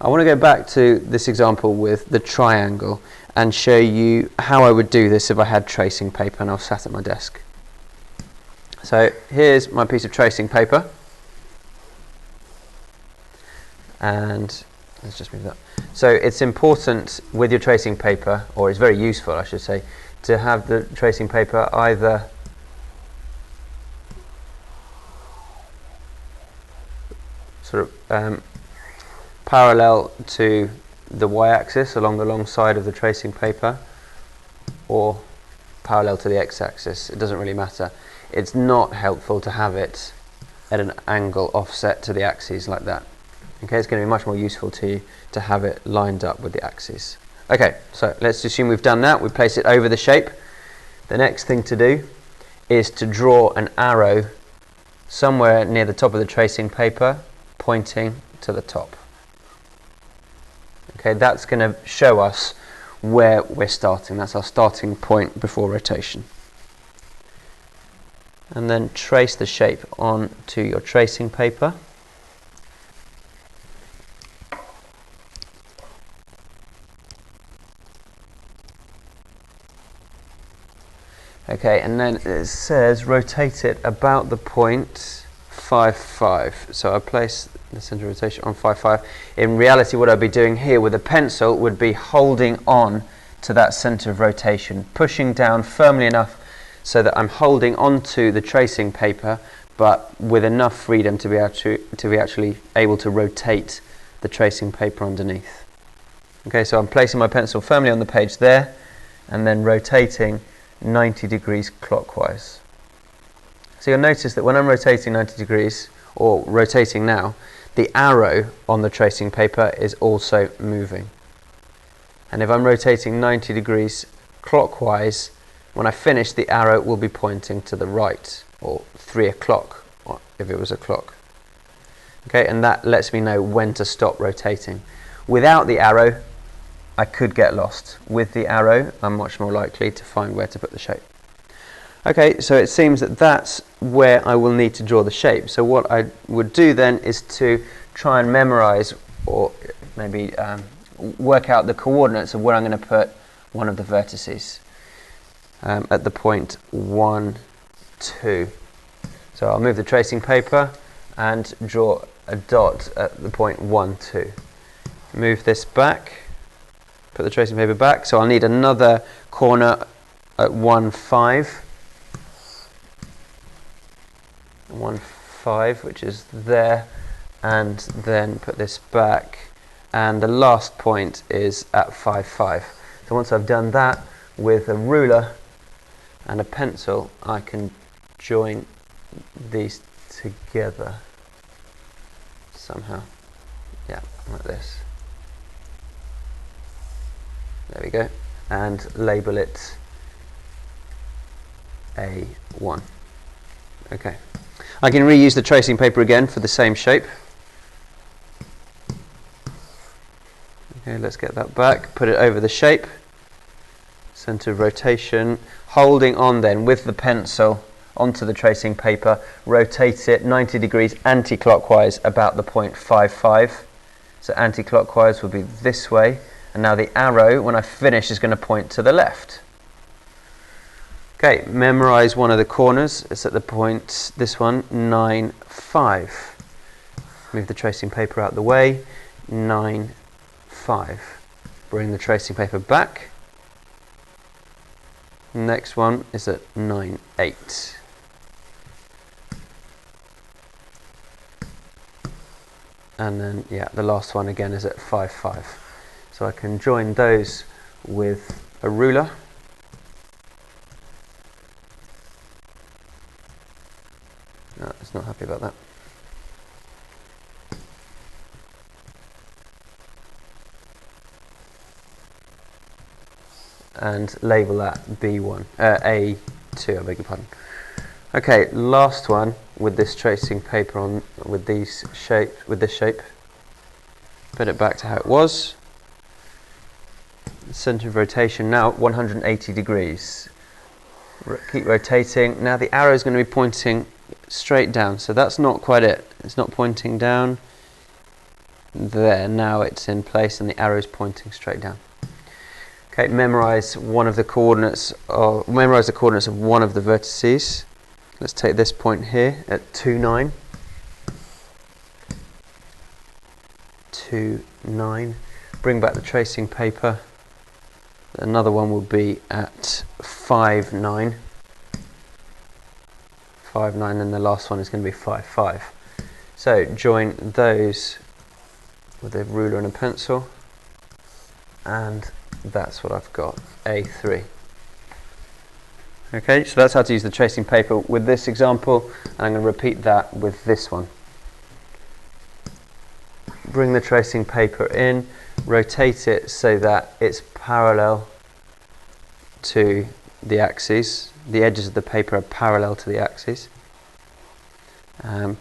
I want to go back to this example with the triangle and show you how I would do this if I had tracing paper and I was sat at my desk. So here's my piece of tracing paper, and let's just move that. So it's important with your tracing paper, or it's very useful I should say, to have the tracing paper either sort of parallel to the y-axis along the long side of the tracing paper, or parallel to the x-axis. It doesn't really matter. It's not helpful to have it at an angle offset to the axes like that. Okay, it's going to be much more useful to you to have it lined up with the axes. Okay, so let's assume we've done that. We place it over the shape. The next thing to do is to draw an arrow somewhere near the top of the tracing paper pointing to the top. Okay, that's going to show us where we're starting. That's our starting point before rotation. And then trace the shape onto your tracing paper. Okay, and then it says rotate it about the point 5, 5. So I place the center of rotation on 5, 5. In reality, what I'd be doing here with a pencil would be holding on to that center of rotation, pushing down firmly enough so that I'm holding onto the tracing paper, but with enough freedom to be actually able to rotate the tracing paper underneath. Okay, so I'm placing my pencil firmly on the page there, and then rotating 90 degrees clockwise. So you'll notice that when I'm rotating 90 degrees, or rotating now, the arrow on the tracing paper is also moving. And if I'm rotating 90 degrees clockwise, when I finish, the arrow will be pointing to the right, or 3 o'clock, if it was a clock. Okay, and that lets me know when to stop rotating. Without the arrow, I could get lost. With the arrow, I'm much more likely to find where to put the shape. Okay, so it seems that that's where I will need to draw the shape. So what I would do then is to try and memorize, or maybe work out the coordinates of where I'm going to put one of the vertices at the point 1, 2. So I'll move the tracing paper and draw a dot at the point 1, 2. Move this back, put the tracing paper back, so I'll need another corner at 1, 5. 1, 5, which is there, and then put this back, and the last point is at 5, 5. So once I've done that with a ruler and a pencil, I can join these together somehow. Yeah, like this. There we go, and label it A1. Okay. I can reuse the tracing paper again for the same shape. Okay, let's get that back, put it over the shape, center of rotation, holding on then with the pencil onto the tracing paper, rotate it 90 degrees anti-clockwise about the point 5, 5. So anti-clockwise will be this way, and now the arrow, when I finish, is going to point to the left. Okay, memorize one of the corners. It's at the point, this one, 9, 5. Move the tracing paper out the way, 9, 5. Bring the tracing paper back. Next one is at 9, 8. And then, yeah, the last one again is at 5, 5. So I can join those with a ruler. No, it's not happy about that. And label that B1, A2, I beg your pardon. Okay, last one with this tracing paper on, with this shape. Put it back to how it was. Center of rotation now 180 degrees. Keep rotating. Now the arrow is going to be pointing straight down, so that's not quite it. It's not pointing down. there. Now it's in place and the arrow is pointing straight down. Okay, memorize one of the coordinates, or memorize the coordinates of one of the vertices. Let's take this point here at 2, 9. 2, 9. Bring back the tracing paper. Another one will be at 5, 9. 5, 9, and the last one is going to be 5, 5. So join those with a ruler and a pencil, and that's what I've got, A3. Okay, so that's how to use the tracing paper with this example, and I'm going to repeat that with this one. Bring the tracing paper in, rotate it so that it's parallel to the axes. The edges of the paper are parallel to the axes.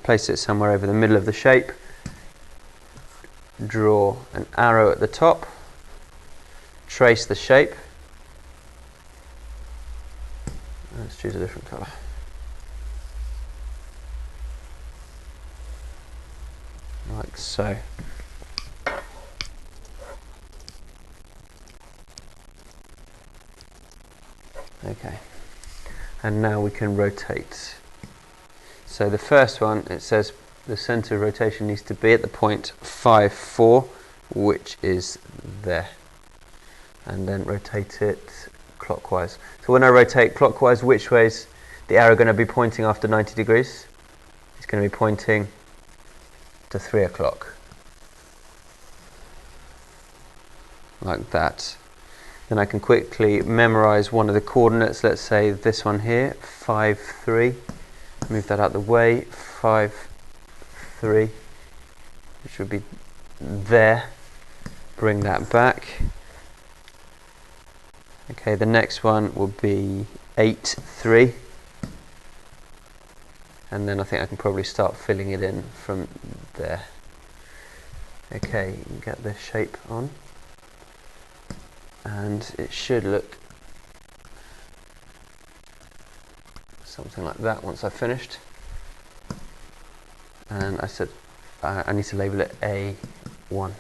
Place it somewhere over the middle of the shape. Draw an arrow at the top. Trace the shape. Let's choose a different colour. Like so. Okay, and now we can rotate. So the first one, it says the centre of rotation needs to be at the point 5, 4, which is there. And then rotate it clockwise. So when I rotate clockwise, which way is the arrow going to be pointing after 90 degrees? It's going to be pointing to 3 o'clock. Like that. Then I can quickly memorize one of the coordinates. Let's say this one here, 5, 3. Move that out the way, 5, 3, which would be there. Bring that back. Okay, the next one will be 8, 3. And then I think I can probably start filling it in from there. Okay, you can get this shape on. And it should look something like that once I've finished. And I said I need to label it A1.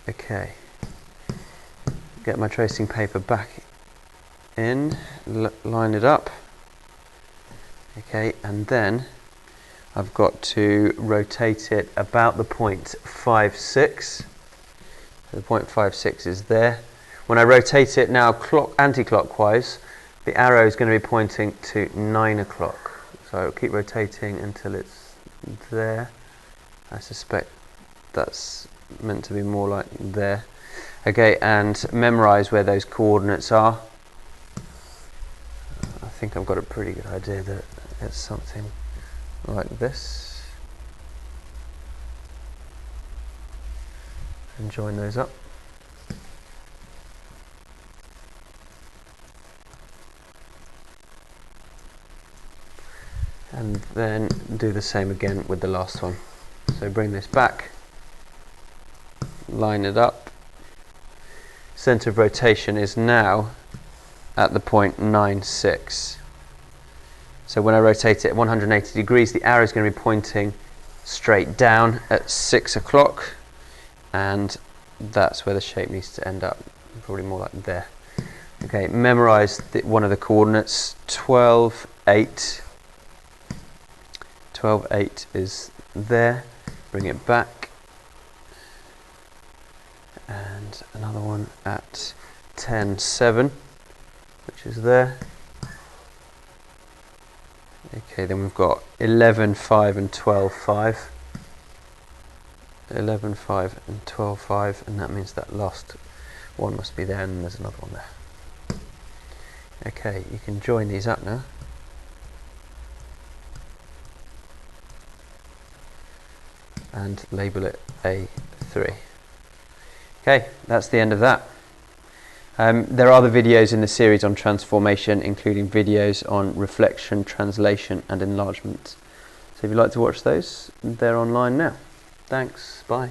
Okay. Get my tracing paper back in, line it up. Okay, and then I've got to rotate it about the point 5, 6. So the point 5, 6 is there. When I rotate it now anti-clockwise, the arrow is going to be pointing to 9 o'clock. So I'll keep rotating until it's there. I suspect that's meant to be more like there. Okay, and memorize where those coordinates are. I think I've got a pretty good idea that it's something like this. And join those up. And then do the same again with the last one. So bring this back, line it up. Center of rotation is now at the point 9, 6. So when I rotate it at 180 degrees, the arrow is going to be pointing straight down at 6 o'clock. And that's where the shape needs to end up, probably more like there. Okay, memorize one of the coordinates, 12, 8. 12, 8 is there. Bring it back. And another one at 10, 7, which is there. Okay, then we've got 11, 5 and 12, 5. 11, 5 and 12, 5, and that means that last one must be there, and there's another one there. Okay, you can join these up now. And label it A3. Okay, that's the end of that. There are other videos in the series on transformation, including videos on reflection, translation and enlargement. So if you'd like to watch those, they're online now. Thanks, bye.